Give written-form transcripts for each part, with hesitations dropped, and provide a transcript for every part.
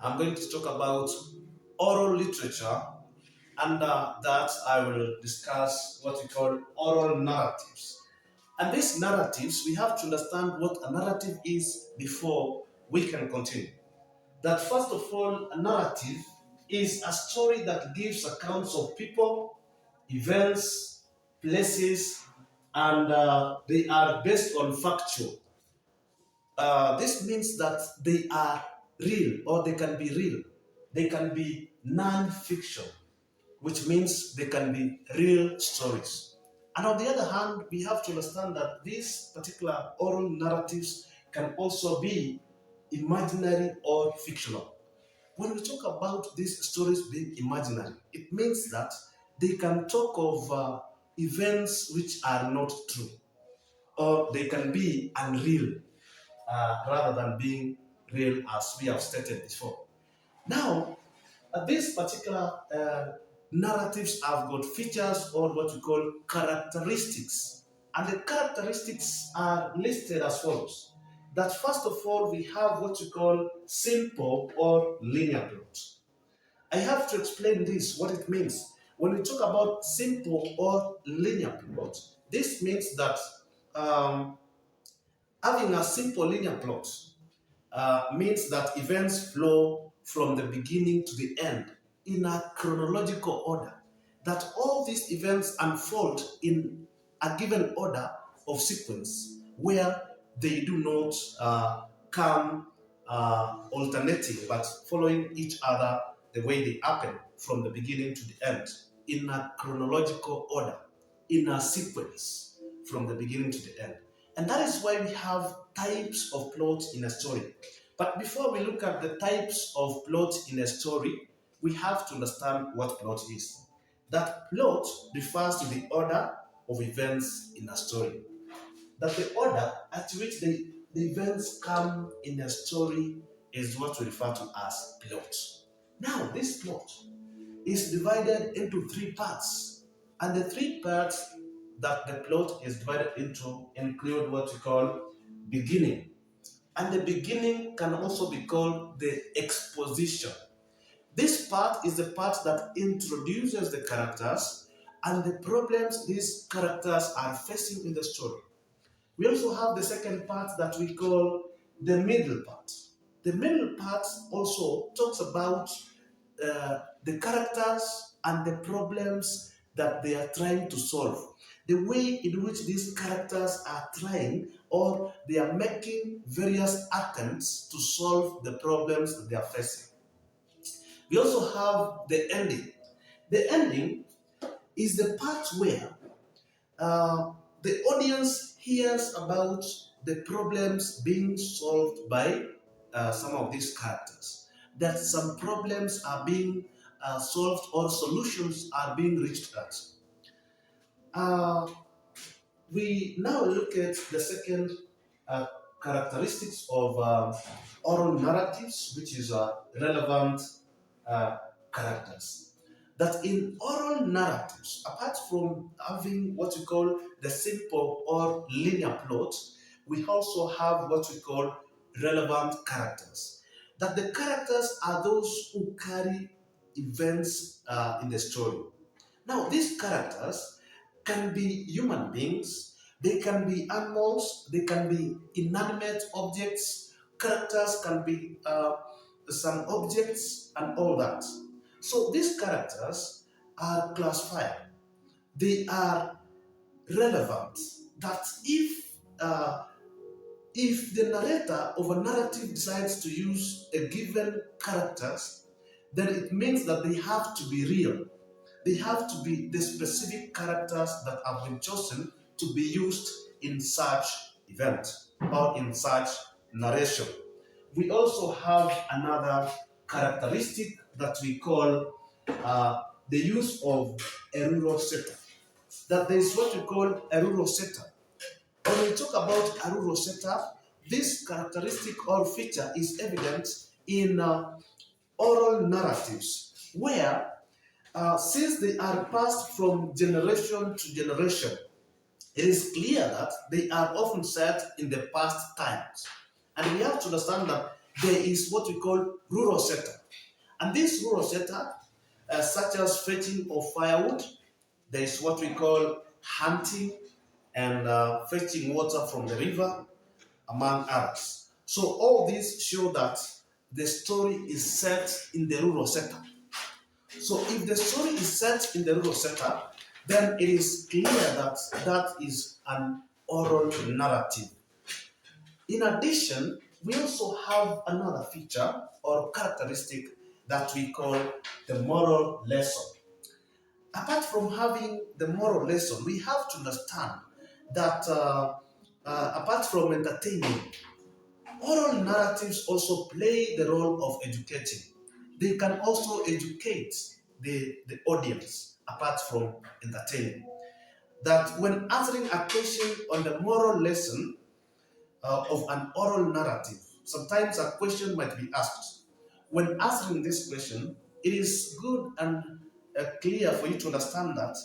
I'm going to talk about oral literature. Under that, I will discuss what we call oral narratives. And these narratives, we have to understand what a narrative is before we can continue. That first of all, a narrative is a story that gives accounts of people, events, places, and they are based on factual. This means that they are real or they can be real. They can be non-fiction, which means they can be real stories. And on the other hand, we have to understand that these particular oral narratives can also be imaginary or fictional. When we talk about these stories being imaginary, it means that they can talk of events which are not true, or they can be unreal rather than being real, as we have stated before. Now, these particular narratives have got features or what we call characteristics. And the characteristics are listed as follows. That first of all, we have what we call simple or linear plot. I have to explain this, what it means. When we talk about simple or linear plot, this means that um, having a simple linear plot means that events flow from the beginning to the end in a chronological order. That all these events unfold in a given order of sequence where they do not come alternating but following each other the way they happen from the beginning to the end in a chronological order, in a sequence from the beginning to the end. And that is why we have types of plots in a story. But before we look at the types of plot in a story, we have to understand what plot is. That plot refers to the order of events in a story. That the order at which the events come in a story is what we refer to as plot. Now, this plot is divided into three parts. And the three parts that the plot is divided into include what we call beginning. And the beginning can also be called the exposition. This part is the part that introduces the characters and the problems these characters are facing in the story. We also have the second part that we call the middle part. The middle part also talks about the characters and the problems that they are trying to solve. The way in which these characters are trying or they are making various attempts to solve the problems that they are facing. We also have the ending. The ending is the part where uh, the audience hears about the problems being solved by some of these characters. That some problems are being solved or solutions are being reached at. Uh, we now look at the second uh, characteristics of oral narratives, which is relevant uh, characters. That in oral narratives, apart from having what we call the simple or linear plot, we also have what we call relevant characters. That the characters are those who carry events in the story. Now, these characters can be human beings, they can be animals, they can be inanimate objects, characters can be some objects, and all that. So, these characters are classified, they are relevant. That if the narrator of a narrative decides to use a given characters, then it means that they have to be real. They have to be the specific characters that have been chosen to be used in such event or in such narration. We also have another characteristic that we call the use of a rural setup. That there is what we call a rural setup. When we talk about a rural setup, this characteristic or feature is evident in oral narratives, where since they are passed from generation to generation, it is clear that they are often set in the past times. And we have to understand that there is what we call rural setup. And this rural setup, such as fetching of firewood, there is what we call hunting and fetching water from the river, among others. So all these show that the story is set in the rural setup. So if the story is set in the rural setup, then it is clear that that is an oral narrative. In addition, we also have another feature or characteristic that we call the moral lesson. Apart from having the moral lesson, we have to understand that apart from entertaining, oral narratives also play the role of educating. They can also educate the audience apart from entertaining. That when answering a question on the moral lesson of an oral narrative, sometimes a question might be asked. When answering this question, it is good and clear for you to understand that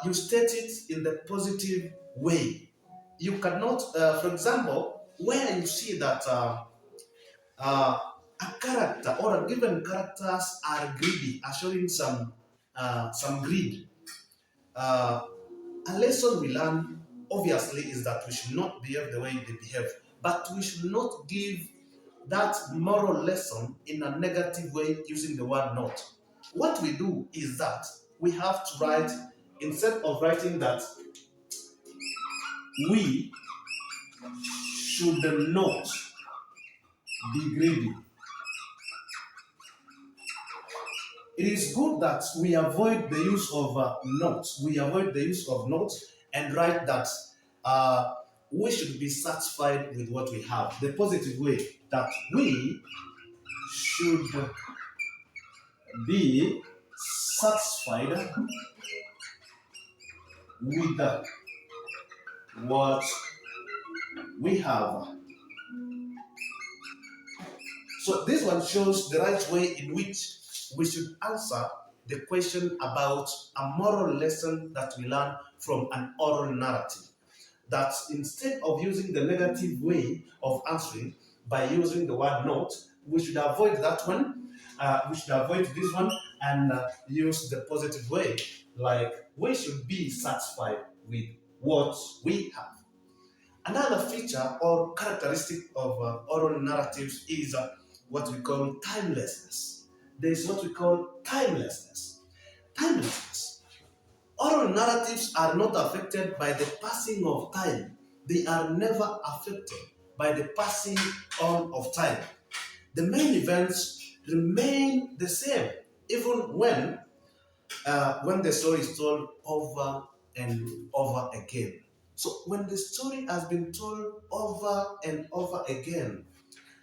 you state it in the positive way. You cannot, for example, where you see that uh, a character or a given characters are greedy, are showing some greed. Uh, a lesson we learn obviously is that we should not behave the way they behave, but we should not give that moral lesson in a negative way using the word not. What we do is that we have to write, instead of writing that we should not be greedy, it is good that we avoid the use of notes. We avoid the use of notes and write that uh, we should be satisfied with what we have. The positive way that we should be satisfied with what we have. So this one shows the right way in which we should answer the question about a moral lesson that we learn from an oral narrative. That instead of using the negative way of answering by using the word not, we should avoid that one. We should avoid this one and use the positive way, like we should be satisfied with what we have. Another feature or characteristic of oral narratives is what we call timelessness. There is what we call timelessness. Timelessness. Oral narratives are not affected by the passing of time. They are never affected by the passing on of time. The main events remain the same, even when the story is told over and over again. So when the story has been told over and over again,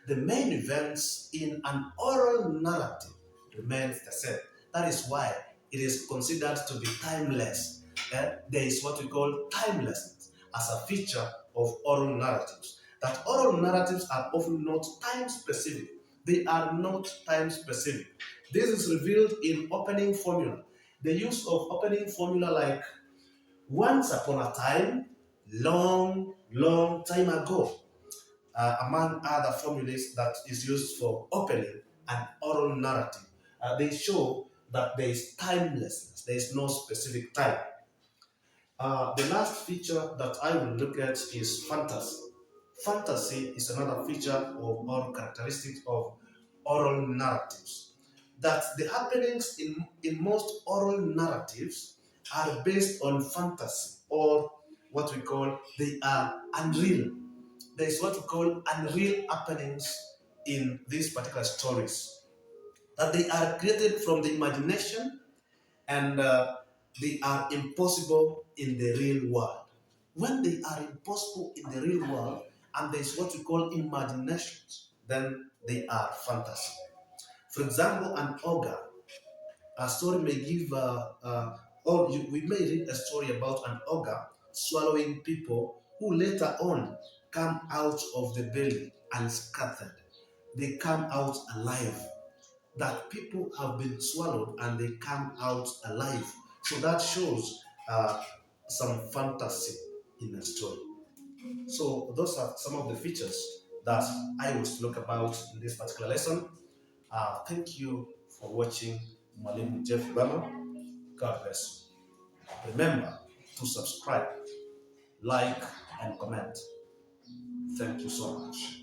the main events in an oral narrative remains the same. That is why it is considered to be timeless. There is what we call timelessness as a feature of oral narratives. That oral narratives are often not time specific. They are not time specific. This is revealed in opening formula. The use of opening formula like once upon a time, long, long time ago, among other formulas that is used for opening an oral narrative. They show that there is timelessness, there is no specific time. The last feature that I will look at is fantasy. Fantasy is another feature or characteristic of oral narratives. That the happenings in most oral narratives are based on fantasy or what we call they are unreal. There is what we call unreal happenings in these particular stories. That they are created from the imagination and they are impossible in the real world. When they are impossible in the real world and there is what we call imaginations, then they are fantasy. For example, an ogre. A story may give, we may read a story about an ogre swallowing people who later on come out of the belly unscathed. They come out alive. That people have been swallowed and they come out alive. So that shows some fantasy in the story. So those are some of the features that I will look about in this particular lesson. Thank you for watching Mwalimu Jeff Bama. God bless you. Remember to subscribe, like, and comment. Thank you so much.